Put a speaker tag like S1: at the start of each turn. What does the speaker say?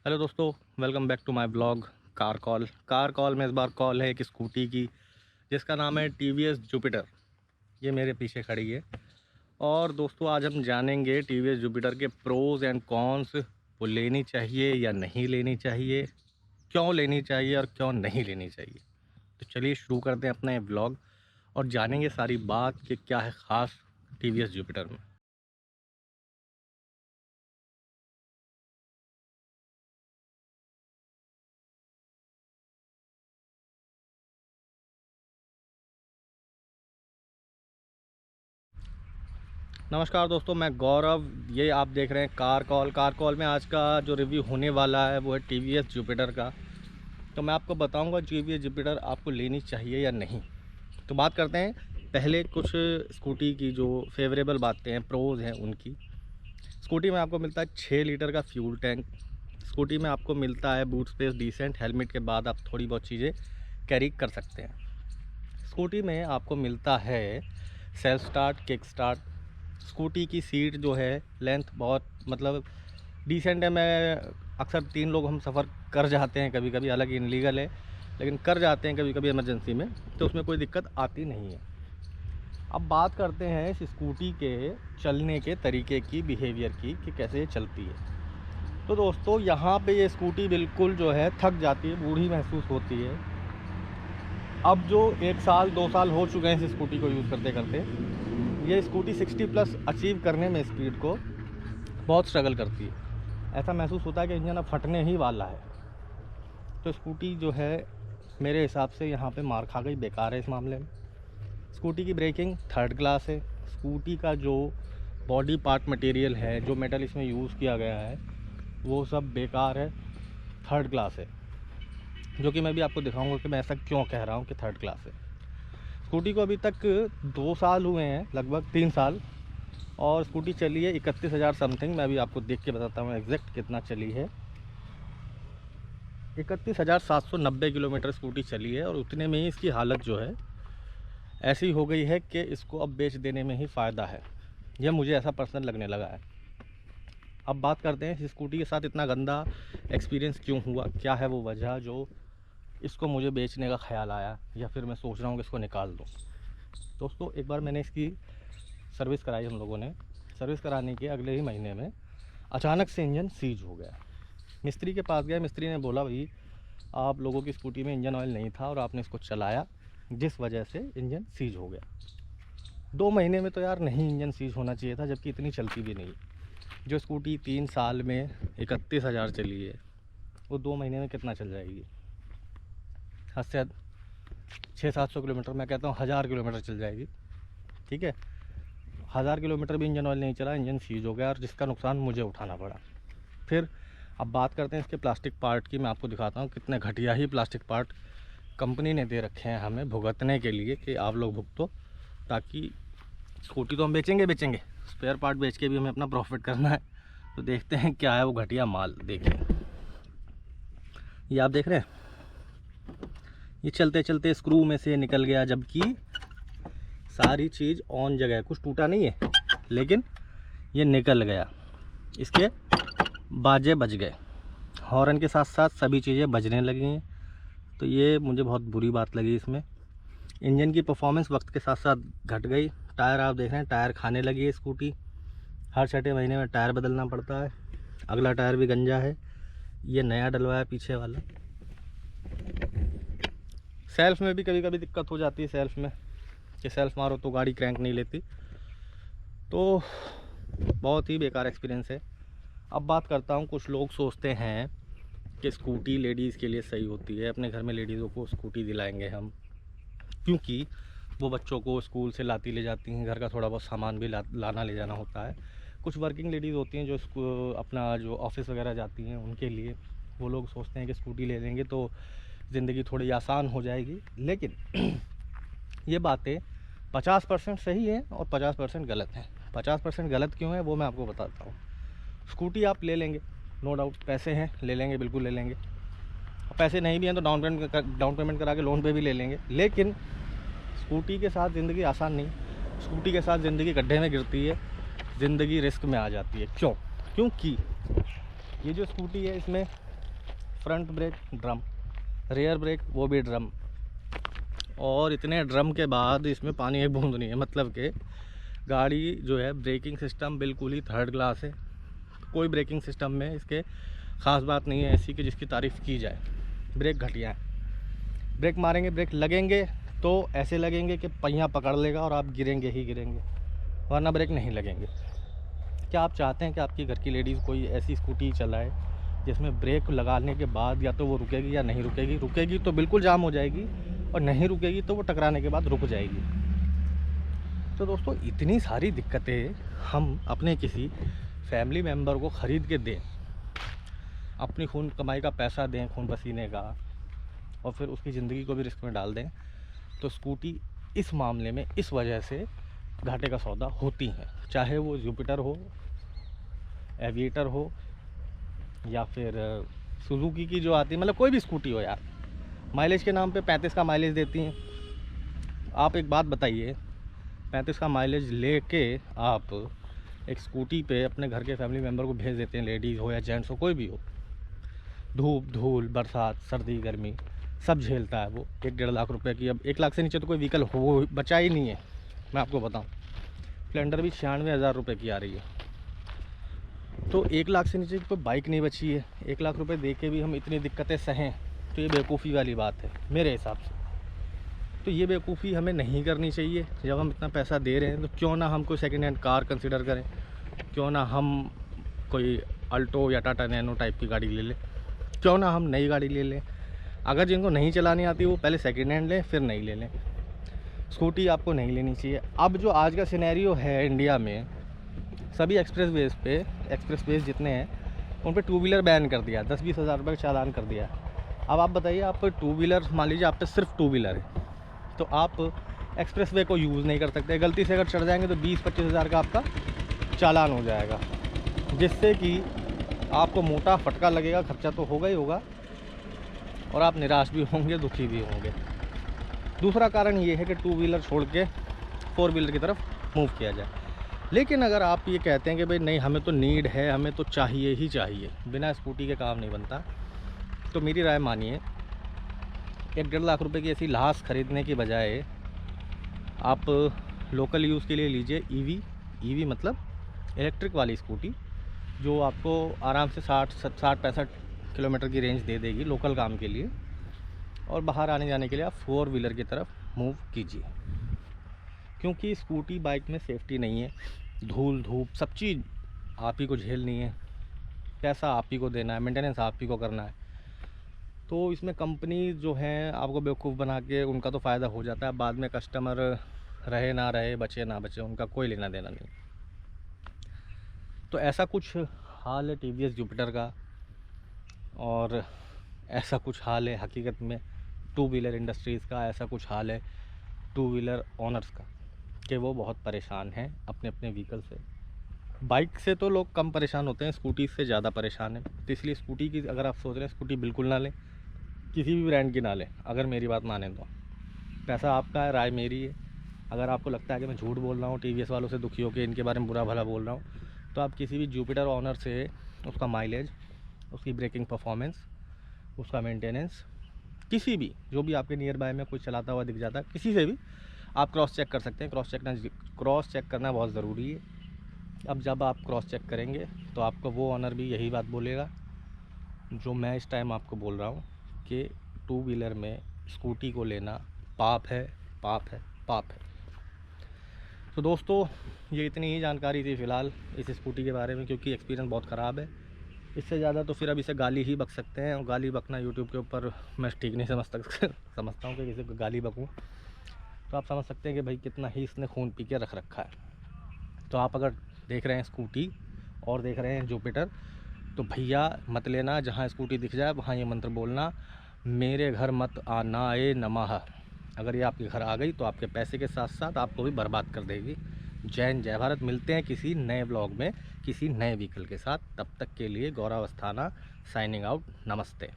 S1: Hello दोस्तों, welcome back to my blog car call में इस बार कॉल है एक स्कूटी की जिसका नाम है टीवीएस जुपिटर। ये मेरे पीछे खड़ी है। और दोस्तों आज हम जानेंगे टीवीएस जुपिटर के प्रोज एंड कॉन्स, वो लेनी चाहिए या नहीं लेनी चाहिए, क्यों लेनी चाहिए और क्यों नहीं लेनी चाहिए। तो चलिए शुरू करते हैं अपना ये ब्लॉग और जानेंगे सारी बात कि क्या है ख़ास टीवीएस जुपिटर में। नमस्कार दोस्तों, मैं गौरव। ये आप देख रहे हैं कार कॉल में आज का जो रिव्यू होने वाला है वो है टीवीएस जुपिटर का। तो मैं आपको बताऊंगा टीवीएस जुपिटर आपको लेनी चाहिए या नहीं। तो बात करते हैं पहले कुछ स्कूटी की जो फेवरेबल बातें हैं, प्रोज हैं उनकी। स्कूटी में आपको मिलता है 6 लीटर का फ्यूल टैंक। स्कूटी में आपको मिलता है बूट स्पेस डिसेंट। हेलमेट के बाद आप थोड़ी बहुत चीज़ें कैरी कर सकते हैं। स्कूटी में आपको मिलता है self start, kick start. Scooty की सीट जो है लेंथ बहुत मतलब डिसेंट है। मैं अक्सर 3 लोग हम सफ़र कर जाते हैं, कभी कभी हालांकि इनलीगल है लेकिन कर जाते हैं कभी कभी इमरजेंसी में, तो उसमें कोई दिक्कत आती नहीं है। अब बात करते हैं इस स्कूटी के चलने के तरीके की, बिहेवियर की, कि कैसे ये चलती है। तो दोस्तों यहाँ पे ये स्कूटी बिल्कुल जो है थक जाती है, बूढ़ी महसूस होती है। अब जो 1 साल 2 साल हो चुके हैं इस स्कूटी को यूज़ करते करते, ये स्कूटी 60 प्लस अचीव करने में स्पीड को बहुत स्ट्रगल करती है। ऐसा महसूस होता है कि इंजन अब फटने ही वाला है। तो स्कूटी जो है मेरे हिसाब से यहाँ पे मार खा गई, बेकार है इस मामले में। स्कूटी की ब्रेकिंग थर्ड क्लास है। स्कूटी का जो बॉडी पार्ट मटेरियल है, जो मेटल इसमें यूज़ किया गया है, वो सब बेकार है, थर्ड क्लास है। जो कि मैं भी आपको दिखाऊंगा कि मैं ऐसा क्यों कह रहा हूँ कि थर्ड क्लास है। स्कूटी को अभी तक 2 साल हुए हैं, लगभग 3 साल, और स्कूटी चली है 31,000 समथिंग। मैं अभी आपको देख के बताता हूँ एग्जैक्ट कितना चली है। 31,790 किलोमीटर स्कूटी चली है और उतने में ही इसकी हालत जो है ऐसी हो गई है कि इसको अब बेच देने में ही फ़ायदा है। यह मुझे ऐसा पर्सनल लगने लगा है। अब बात करते हैं इस स्कूटी के साथ इतना गंदा एक्सपीरियंस क्यों हुआ, क्या है वो वजह जो इसको मुझे बेचने का ख्याल आया, या फिर मैं सोच रहा हूँ कि इसको निकाल दूँ। दोस्तों एक बार मैंने इसकी सर्विस कराई, हम लोगों ने सर्विस कराने के अगले ही महीने में अचानक से इंजन सीज हो गया। मिस्त्री के पास गया, मिस्त्री ने बोला भाई आप लोगों की स्कूटी में इंजन ऑयल नहीं था और आपने इसको चलाया, जिस वजह से इंजन सीज हो गया। 2 महीने में तो यार नहीं इंजन सीज होना चाहिए था, जबकि इतनी चलती भी नहीं। जो स्कूटी 3 साल में 31,000 चली है, वो 2 महीने में कितना चल जाएगी? हद से हद 600-700 किलोमीटर, मैं कहता हूँ 1000 किलोमीटर चल जाएगी। ठीक है, 1000 किलोमीटर भी इंजन ऑयल नहीं चला, इंजन सीज हो गया, और जिसका नुकसान मुझे उठाना पड़ा। फिर अब बात करते हैं इसके प्लास्टिक पार्ट की। मैं आपको दिखाता हूँ कितने घटिया ही प्लास्टिक पार्ट कंपनी ने दे रखे हैं हमें भुगतने के लिए, कि आप लोग भुगतो, ताकि स्कूटी तो हम बेचेंगे, स्पेयर पार्ट बेच के भी हमें अपना प्रॉफिट करना है। तो देखते हैं क्या है वो घटिया माल। देखिए ये आप देख रहे हैं, ये चलते चलते स्क्रू में से निकल गया, जबकि सारी चीज़ ऑन जगह है, कुछ टूटा नहीं है, लेकिन ये निकल गया। इसके बाजे बज गए, हॉर्न के साथ साथ सभी चीज़ें बजने लगी हैं। तो ये मुझे बहुत बुरी बात लगी इसमें। इंजन की परफॉर्मेंस वक्त के साथ साथ घट गई। टायर आप देख रहे हैं, टायर खाने लगी है स्कूटी। हर 6 महीने में टायर बदलना पड़ता है। अगला टायर भी गंजा है, ये नया डलवाया पीछे वाला। सेल्फ में भी कभी कभी दिक्कत हो जाती है, सेल्फ में कि सेल्फ मारो तो गाड़ी क्रैंक नहीं लेती। तो बहुत ही बेकार एक्सपीरियंस है। अब बात करता हूँ, कुछ लोग सोचते हैं कि स्कूटी लेडीज़ के लिए सही होती है, अपने घर में लेडीज़ों को स्कूटी दिलाएंगे हम, क्योंकि वो बच्चों को स्कूल से लाती ले जाती हैं, घर का थोड़ा बहुत सामान भी लाना ले जाना होता है। कुछ वर्किंग लेडीज़ होती हैं जो अपना जो ऑफिस वगैरह जाती हैं, उनके लिए वो लोग सोचते हैं कि स्कूटी ले लेंगे तो ज़िंदगी थोड़ी आसान हो जाएगी। लेकिन ये बातें 50% सही हैं और 50% गलत हैं। 50% गलत क्यों है वो मैं आपको बताता हूँ। स्कूटी आप ले लेंगे, नो डाउट, पैसे हैं, ले लेंगे, बिल्कुल ले लेंगे। पैसे नहीं भी हैं तो डाउन पेमेंट करा के लोन पे भी ले लेंगे। लेकिन स्कूटी के साथ ज़िंदगी आसान नहीं, स्कूटी के साथ ज़िंदगी गड्ढे में गिरती है, ज़िंदगी रिस्क में आ जाती है। क्यों? क्योंकि ये जो स्कूटी है इसमें front brake drum, rear brake वो भी ड्रम, और इतने ड्रम के बाद इसमें पानी एक बूंद नहीं है। मतलब कि गाड़ी जो है ब्रेकिंग सिस्टम बिल्कुल ही थर्ड क्लास है। कोई ब्रेकिंग सिस्टम में इसके ख़ास बात नहीं है ऐसी कि जिसकी तारीफ़ की जाए। ब्रेक घटिया है, ब्रेक मारेंगे ब्रेक लगेंगे तो ऐसे लगेंगे कि पहिया पकड़ लेगा और आप गिरेंगे ही गिरेंगे, वरना ब्रेक नहीं लगेंगे। क्या आप चाहते हैं कि आपकी घर की लेडीज़ कोई ऐसी स्कूटी चलाए जिसमें ब्रेक लगाने के बाद या तो वो रुकेगी या नहीं रुकेगी? रुकेगी तो बिल्कुल जाम हो जाएगी, और नहीं रुकेगी तो वो टकराने के बाद रुक जाएगी। तो दोस्तों इतनी सारी दिक्कतें हम अपने किसी फैमिली मेम्बर को ख़रीद के दें, अपनी खून कमाई का पैसा दें, खून पसीने का, और फिर उसकी ज़िंदगी को भी रिस्क में डाल दें, तो स्कूटी इस मामले में इस वजह से घाटे का सौदा होती हैं। चाहे वो जुपिटर हो, एविएटर हो, या फिर सुजुकी की जो आती है, मतलब कोई भी स्कूटी हो यार, माइलेज के नाम पे 35 का माइलेज देती हैं। आप एक बात बताइए, 35 का माइलेज लेके आप एक स्कूटी पे अपने घर के फैमिली मेम्बर को भेज देते हैं, लेडीज़ हो या जेंट्स हो, कोई भी हो, धूप धूल बरसात सर्दी गर्मी सब झेलता है वो। 1-1.5 लाख रुपए की, अब 1 लाख से नीचे तो कोई व्हीकल हो बचा ही नहीं है। मैं आपको बताऊं, स्प्लेंडर भी 96,000 रुपये की आ रही है। तो 1 लाख से नीचे की कोई बाइक नहीं बची है। 1 लाख रुपए दे के भी हम इतनी दिक्कतें सहें, तो ये बेवकूफ़ी वाली बात है मेरे हिसाब से। तो ये बेवकूफ़ी हमें नहीं करनी चाहिए। जब हम इतना पैसा दे रहे हैं तो क्यों ना हम कोई सेकेंड हैंड कार कंसिडर करें, क्यों ना हम कोई अल्टो या टाटा नैनो टाइप की गाड़ी ले लें, क्यों ना हम नई गाड़ी ले लें। अगर जिनको नहीं चलानी आती वो पहले सेकेंड हैंड लें फिर नई ले लें। स्कूटी आपको नहीं लेनी चाहिए। अब जो आज का सिनेरियो है इंडिया में, सभी एक्सप्रेस वेज जितने हैं उन पे टू व्हीलर बैन कर दिया, 10-20 हज़ार रुपये का चालान कर दिया। अब आप बताइए, आप टू व्हीलर, मान लीजिए आप पे सिर्फ टू व्हीलर है, तो आप एक्सप्रेस वे को यूज़ नहीं कर सकते। गलती से अगर चढ़ जाएंगे तो 20-25 हज़ार का आपका चालान हो जाएगा, जिससे कि आपको मोटा फटका लगेगा। खर्चा तो होगा ही होगा, और आप निराश भी होंगे, दुखी भी होंगे। दूसरा कारण ये है कि टू व्हीलर छोड़ के फोर व्हीलर की तरफ मूव किया जाए। लेकिन अगर आप ये कहते हैं कि भाई नहीं, हमें तो नीड है, हमें तो चाहिए ही चाहिए, बिना स्कूटी के काम नहीं बनता, तो मेरी राय मानिए, 1-1.5 लाख रुपए की ऐसी लाश खरीदने की बजाय आप लोकल यूज़ के लिए लीजिए ईवी मतलब इलेक्ट्रिक वाली स्कूटी, जो आपको आराम से 60-65 किलोमीटर की रेंज दे देगी लोकल काम के लिए, और बाहर आने जाने के लिए आप फोर व्हीलर की तरफ मूव कीजिए। क्योंकि स्कूटी बाइक में सेफ्टी नहीं है, धूल धूप सब चीज़ आप ही को झेलनी है, पैसा आप ही को देना है, मेंटेनेंस आप ही को करना है। तो इसमें कंपनी जो हैं आपको बेवकूफ़ बना के, उनका तो फ़ायदा हो जाता है, बाद में कस्टमर रहे ना रहे, बचे ना बचे, उनका कोई लेना देना नहीं। तो ऐसा कुछ हाल है टीवीएस जुपिटर का, और ऐसा कुछ हाल है हकीकत में टू व्हीलर इंडस्ट्रीज़ का, ऐसा कुछ हाल है टू व्हीलर ओनर्स का, कि वो बहुत परेशान हैं अपने अपने व्हीकल से। बाइक से तो लोग कम परेशान होते हैं, स्कूटी से ज़्यादा परेशान हैं। तो इसलिए स्कूटी की अगर आप सोच रहे हैं, स्कूटी बिल्कुल ना लें, किसी भी ब्रांड की ना लें। अगर मेरी बात माने तो पैसा आपका है, राय मेरी है। अगर आपको लगता है कि मैं झूठ बोल रहा हूँ, टीवीएस वालों से दुखी होकर इनके बारे में बुरा भला बोल रहा हूँ, तो आप किसी भी जुपिटर ओनर से उसका माइलेज, उसकी ब्रेकिंग परफॉर्मेंस, उसका मेंटेनेंस, किसी भी जो भी आपके नियर बाय में कोई चलाता हुआ दिख जाता है, किसी से भी आप क्रॉस चेक कर सकते हैं। क्रॉस चेक करना बहुत ज़रूरी है। अब जब आप क्रॉस चेक करेंगे तो आपको वो ओनर भी यही बात बोलेगा जो मैं इस टाइम आपको बोल रहा हूँ, कि टू व्हीलर में स्कूटी को लेना पाप है, पाप है, पाप है। तो दोस्तों ये इतनी ही जानकारी थी फ़िलहाल इस स्कूटी के बारे में, क्योंकि एक्सपीरियंस बहुत ख़राब है। इससे ज़्यादा तो फिर अब इसे गाली ही बक सकते हैं, और गाली बकना यूट्यूब के ऊपर मैं ठीक नहीं समझता हूँ कि किसी को गाली बकूँ। तो आप समझ सकते हैं कि भाई कितना ही इसने खून पी के रख रखा है। तो आप अगर देख रहे हैं स्कूटी और देख रहे हैं जुपिटर, तो भैया मत लेना। जहाँ स्कूटी दिख जाए वहाँ ये मंत्र बोलना, मेरे घर मत आनाए नमः। अगर ये आपके घर आ गई तो आपके पैसे के साथ साथ आपको भी बर्बाद कर देगी। जय हिंद, जय भारत। मिलते हैं किसी नए ब्लॉग में किसी नए व्हीकल के साथ। तब तक के लिए गौरव अस्थाना साइनिंग आउट। नमस्ते।